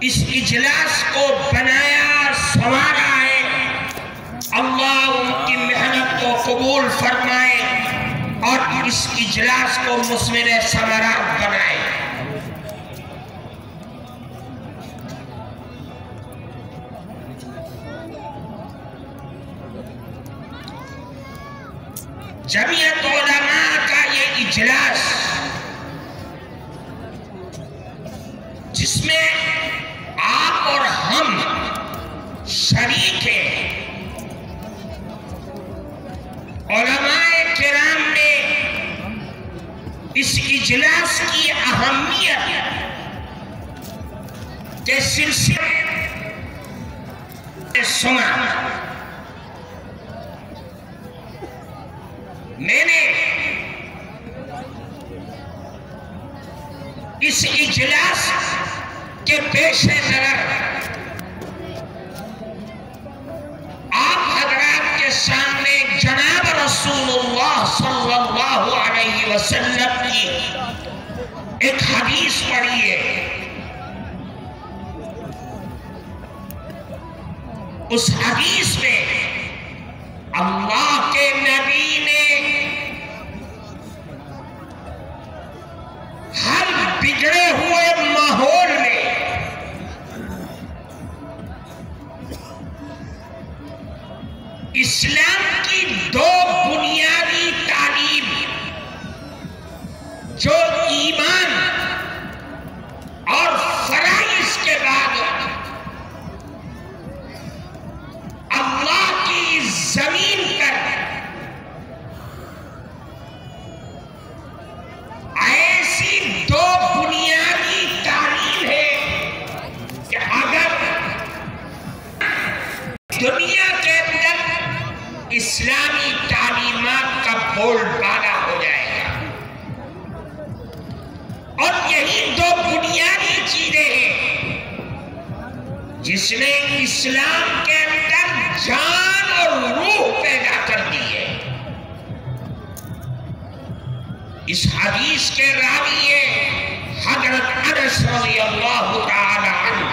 اس اجلاس کو بنایا سنوارا ہے، اللہ ان کی محنت کو قبول فرمائے اور اس اجلاس کو مثمر ثمرات بنائے۔ جمعیت علماء کا یہ اجلاس جس میں آپ اور ہم شریک ہیں، علماء کرام نے اس اجلاس کی اہمیت کے سلسلے میں سنا۔ میں نے اس اجلاس کے پیش نظر آپ حضرات کے سامنے جناب رسول اللہ صلی اللہ علیہ وسلم کی ایک حدیث پڑھی ہے۔ اس حدیث میں اللہ کے نبی نے ہر بگڑے ہوئے ماحول میں اسلام کی دو بنیادی تعلیم جو ایمان اور فرائض کے بعد اللہ کی زمین پر ایسی دو بنیادی تعلیم ہے کہ اگر دنیا کے اندر اسلامی تعلیمات کا بول بالا ہو جائے گا، اور یہی دو بنیادی چیزیں ہیں جس نے اسلام کے اندر جان اور روح پیدا کر دی ہے۔ اس حدیث کے راوی ہیں حضرت انس رضی اللہ تعالی عنہ۔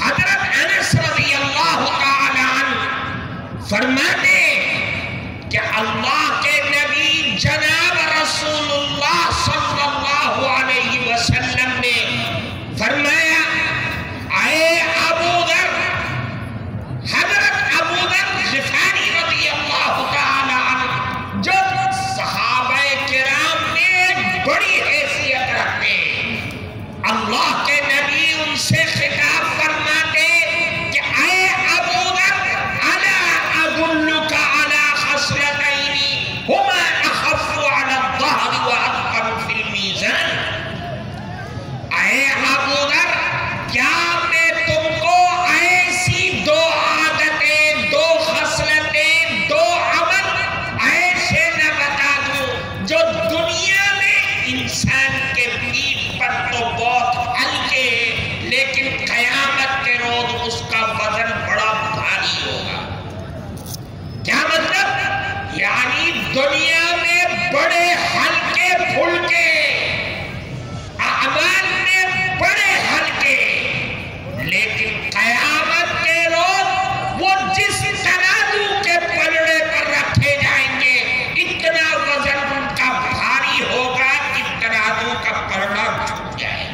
حضرت انس رضی اللہ تعالی عنہ فرماتے ہیں کہ اللہ کے نبی جناب رسول اللہ صلی اللہ علیہ وسلم نے فرمایا، اے ابو ذر، حضرت ابو ذر غفاری رضی اللہ تعالی عنہ جو صحابہ کرام میں ایک بڑی حیثیت رکھتے ہیں، اللہ کے نبی ان سے خطاب فرماتے کہ اے ابو ذر، الا ادلک علی خصلتین ہما اخف علی الظہر واثقل فی المیزان۔ اے ابو ذر، کیا میں تم کو ایسی دو عادتیں، دو خصلتیں، دو عمل ایسے نہ بتا دوں جو دنیا میں انسان کے پیٹھ پر تو بہت ہلکے ہیں لیکن قیامت کے روز اس کا وزن بڑا بھاری ہوگا۔ کیا مطلب؟ یعنی دنیا میں بڑے ہلکے پھلکے اعمال میں بڑے ہلکے، لیکن قیامت کے روز وہ جس ترازو کے پلڑے پر رکھے جائیں گے اتنا وزن ان کا بھاری ہوگا کہ ترازو کا پلڑا جھک جائے۔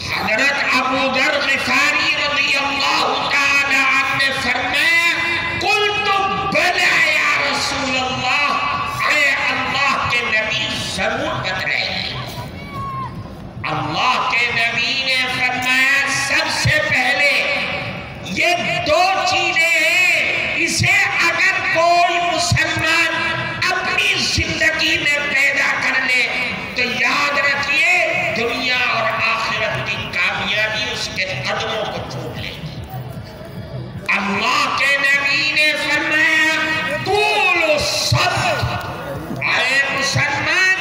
حضرت ابو ذر غفاری رضی اللہ تعالی عنہ نے فرمایا، قلت بلا یا رسول اللہ، اے اللہ کے نبی ضرور بتلائیے۔ اللہ کے نبی نے فرمایا، سب سے پہلے یہ دو چیزیں ہیں، اسے اگر کوئی مسلمان اپنی زندگی میں پیدا کر لے تو یاد رکھیے دنیا اور آخرت کی کامیابی اس کے قدموں کو چھوڑ لے گی۔ اللہ کے نبی نے فرمایا، طول الصبر، اے مسلمان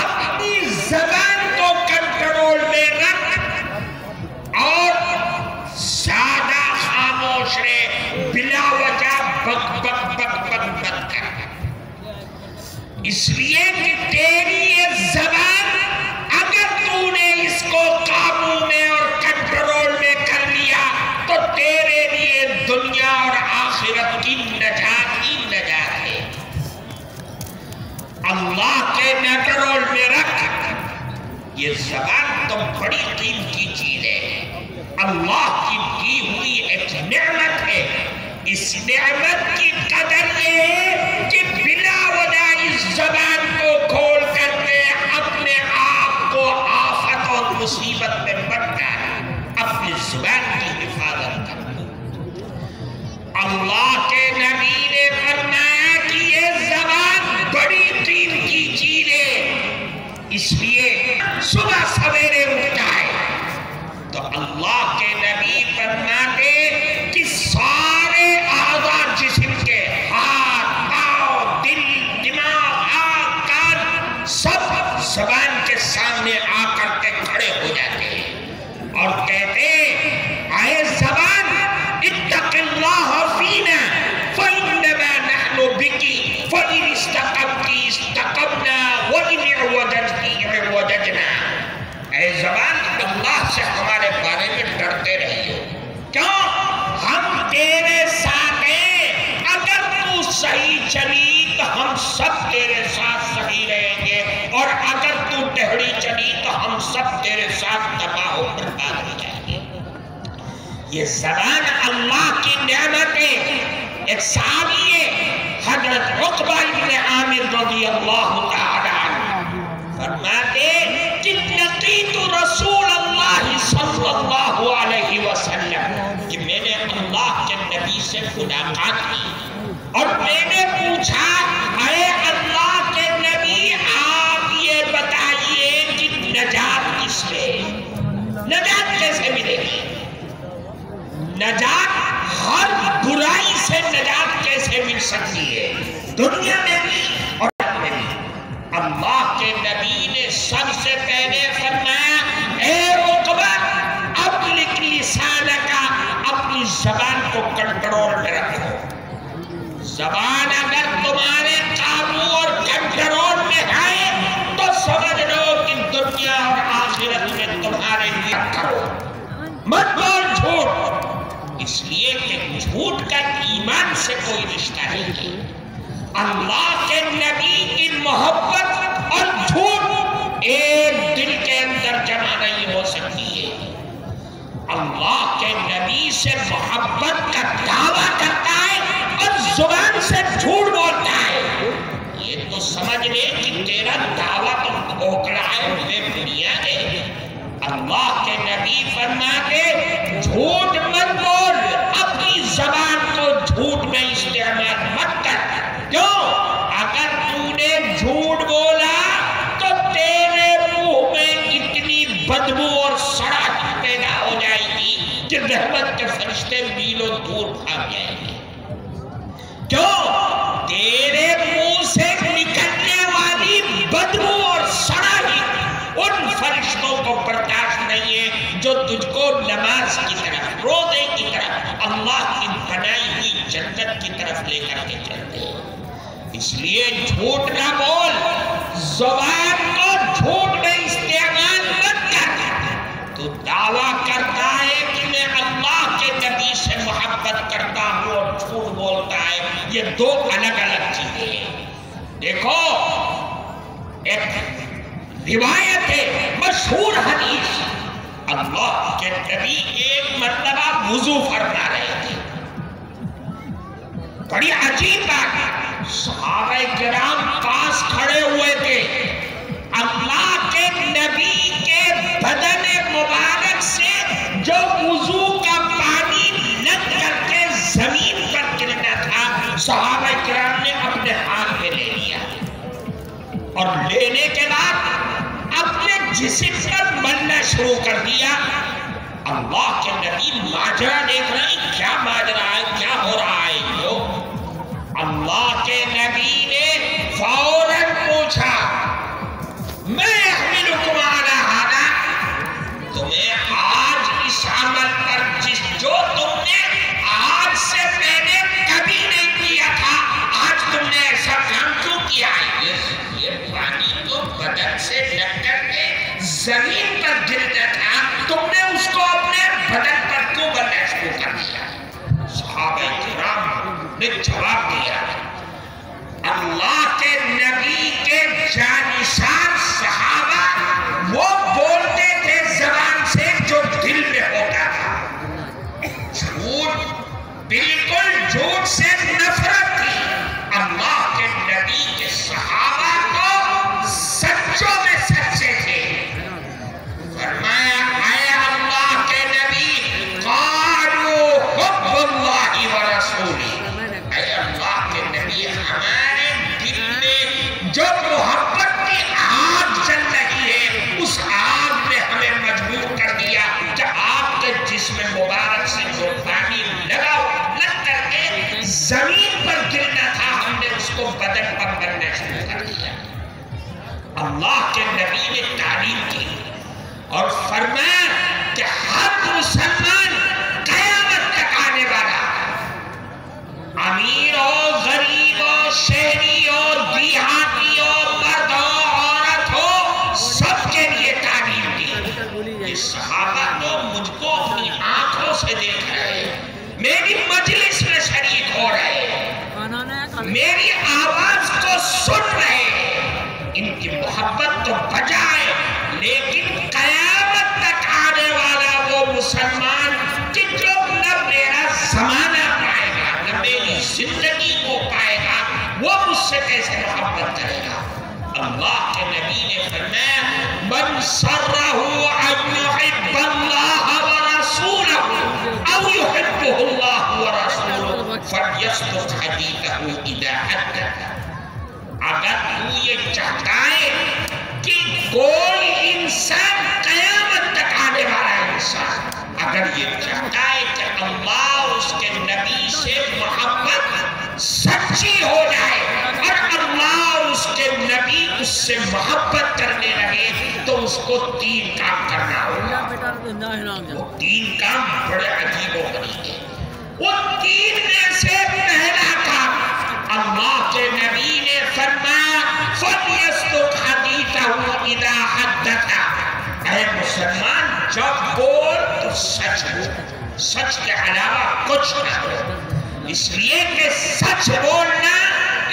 اپنی زبان کو کنٹرول میں رکھ اور زیادہ خاموش رہے، بلا وجہ بک بک بک بک بک کر، اس لیے کہ تیری یہ اللہ کے کنٹرول میں رکھ. یہ زبان تو بڑی قیمتی چیز ہے، اللہ کی دی ہوئی ایک نعمت ہے. اس نعمت کی قدر یہ ہے کہ بلا وجہ اس زبان کو کھول کر کے اپنے آپ کو آفت اور مصیبت میں پڑتا ہے. اپنی زبان کی حفاظت کرنا. اللہ کے نبی نے فرمایا کہ یہ زبان بڑی قیمتی چیز ہے، اس لیے صبح سویرے اٹھتا ہے تو اللہ کے نبی فرماتے کہ سارے اعضاء جسم کے، ہاتھ، پاؤں، دل، دماغ، آنکھ، کان، سب زبان کے سامنے آ کر کے کھڑے ہو جاتے ہیں اور کہتے ہیں اے زبان اتق اللہ فینا فإنما نحن بکی فإن استقمتی استقمنا وإن اعوججتی اعوججنا. اے زبان اللہ سے ہمارے بارے میں ڈرتے رہیے. کیوں؟ ہم تیرے ساتھ ہیں. اگر تو صحیح چلی تو ہم سب تیرے ساتھ صحیح رہیں گے، اور اگر تو ٹہڑی چلی تو ہم سب تیرے ساتھ تباہ و برباد ہو جائیں گے. یہ زبان اللہ کی نعمت ہے. ایک صحابی ہے حضرت عقبہ ابن عامر رضی اللہ تعالی عنہ، فرماتے کہ لقیت رسول اللہ صلی اللہ علیہ وسلم، کہ میں نے اللہ کے نبی سے ملاقات کی اور میں نے پوچھا اے اللہ کے نبی آپ یہ بتائیے کہ نجات کس میں ہے؟ نجات کیسے ملے گی؟ نجات، ہر برائی سے نجات کیسے مل سکتی ہے؟ دنیا میں بھی اور آخرت میں بھی. اللہ کے نبی نے سب سے پہلے فرمایا اے عقبہ اپلک لسانک، اپنی زبان کو کنٹرول میں رکھو. زبان اگر تمہارے قابو اور کنٹرول میں ہے تو سمجھ لو کہ دنیا اور آخرت میں تمہارے لیے کرو. مت بول جھوٹ، اس لیے کہ جھوٹ کا ایمان سے کوئی رشتہ نہیں ہے. اللہ کے نبی کی محبت اور جھوٹ ایک دل کے اندر جمع نہیں ہو سکتی ہے. اللہ کے نبی سے محبت کا دعویٰ کرتا ہے اور زبان سے جھوٹ بولتا ہے. یہ تو سمجھ لے کہ تیرا دعویٰ تو کھوکھلا ہے، بے بنیاد ہے. اللہ کے نبی فرماتے جھوٹ مت بول، اپنی زبان کو جھوٹ میں استعمال مت کر. کیوں؟ اگر تو نے جھوٹ بولا تو تیرے منہ میں اتنی بدبو اور سڑاہٹ پیدا ہو جائے گی کہ رحمت کے فرشتے میلوں دور بھاگ جائیں گے. کیوں؟ تیرے منہ سے نکلنے والی بدبو اور سڑاہٹ ان فرشتوں کو برداشت نہیں ہے جو تجھ کو نماز کی طرف، روزے کی طرف، اللہ کی بنائی ہوئی جنت کی طرف لے کر کے چلتے ہیں. اس لیے جھوٹ نہ بول، زبان کو جھوٹ میں استعمال مت کر. تو دعویٰ کرتا ہے کہ میں اللہ کے نبی سے محبت کرتا ہوں اور جھوٹ بولتا ہے. یہ دو الگ الگ چیزیں ہیں. دیکھو ایک روایت ہے، مشہور حدیث، اللہ کے نبی ایک مرتبہ وضو فرما رہے تھے. بڑی عجیب بات ہے، صحابہ کرام پاس کھڑے ہوئے تھے. اللہ کے نبی کے بدن مبارک سے جو وضو کا پانی لگ کر کے زمین پر گرنا تھا، صحابہ کرام نے اپنے ہاتھ میں لے لیا اور لینے کے بعد اپنے جسم پر ملنا شروع کر دیا. اللہ کے نبی ماجرا دیکھ رہے ہیں، کیا ماجرا ہے، کیا ہو رہا ہے. اللہ کے نبی نے فوراً پوچھا میں احملکم علی ھذا، تمہیں آج اس عمل پر جو تم نے آج سے پہلے کبھی نہیں کیا تھا، آج تم نے ایسا کام کیوں کیا ہے؟ یہ پانی تو بدن سے لگ کر کے زمین پر گرتا تھا، تم نے اس کو اپنے بدن پر کیوں بننا شروع کر دیا؟ صحابہ کرام محبت کی آگ جل رہی ہے، اس آگ نے ہمیں مجبور کر دیا کہ آپ کے جسم مبارک سے جو پانی لگ کر کے زمین پر گرنا تھا، ہم نے اس کو بدن پر کرنا شروع کر دیا۔ اللہ کے نبی نے تعلیم کی اور فرمایا کہ ہر مسلمان قیامت تک آنے والا، امیر ہو، غریب ہو، شہری ہو، دیہاتی ہو، مرد ہو، عورت ہو، سب کے لیے تعلیم دی۔ یہ صحابہ تو مجھ کو اپنی آنکھوں سے دیکھ رہے ہیں، میری مجلس میں شریک ہو رہے ہیں، میری آواز کو سن رہے ہیں، ان کی محبت تو بجائے، لیکن قیامت تک آنے والا وہ مسلمان کہ جو نہ میرا زمانہ پائے گا، نہ میری زندگی کو پائے گا، وہ مجھ سے کیسے محبت کرے گا؟ اللہ کے نبی نے فرمایا من سرہ ان یحب اللہ ورسولہ او یحبہ اللہ ورسولہ فلیصدق حدیثہ اذا حدث۔ اگر تو یہ چاہتا ہے کہ کوئی انسان قیامت تک آنے والا انسان اگر یہ چاہتا ہے کہ اللہ اس کے نبی سے محبت سچی ہو جائے اور اللہ اس کے نبی اس سے محبت کرنے لگے، تو اس کو تین کام کرنا ہوگا۔ وہ تین کام بڑے عجیب و غریب ہیں۔ وہ تین میں سے پہلا کام اللہ کے نبی نے فرمایا فَلْيَصْدُقْ حَدِيثَهُ إِذَا حَدَّثَ۔ اے مسلمان جب بول تو سچ بول، سچ کے علاوہ کچھ نہ بول، اس لیے کہ سچ بولنا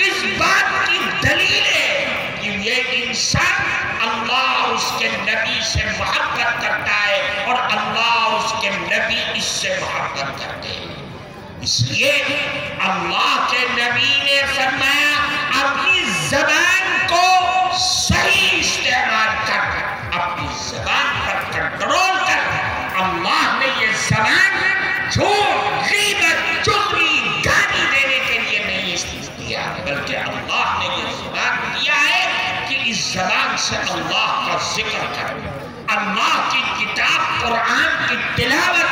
اس بات کی دلیل ہے کہ یہ انسان اللہ اس کے نبی سے محبت کرتا ہے اور اللہ اس کے نبی اس سے محبت کرتے ہیں۔ اس لیے اللہ کے نبی نے فرمایا اپنی زبان کو صحیح استعمال کر، اپنی زبان پر کنٹرول کر۔ اللہ نے یہ زبان جھوٹ، غیبت، چغلی، گالی دینے کے لیے نہیں دیا، بلکہ اللہ نے یہ زبان دیا ہے کہ اس زبان سے اللہ کا ذکر کر، اللہ کی کتاب قرآن کی تلاوت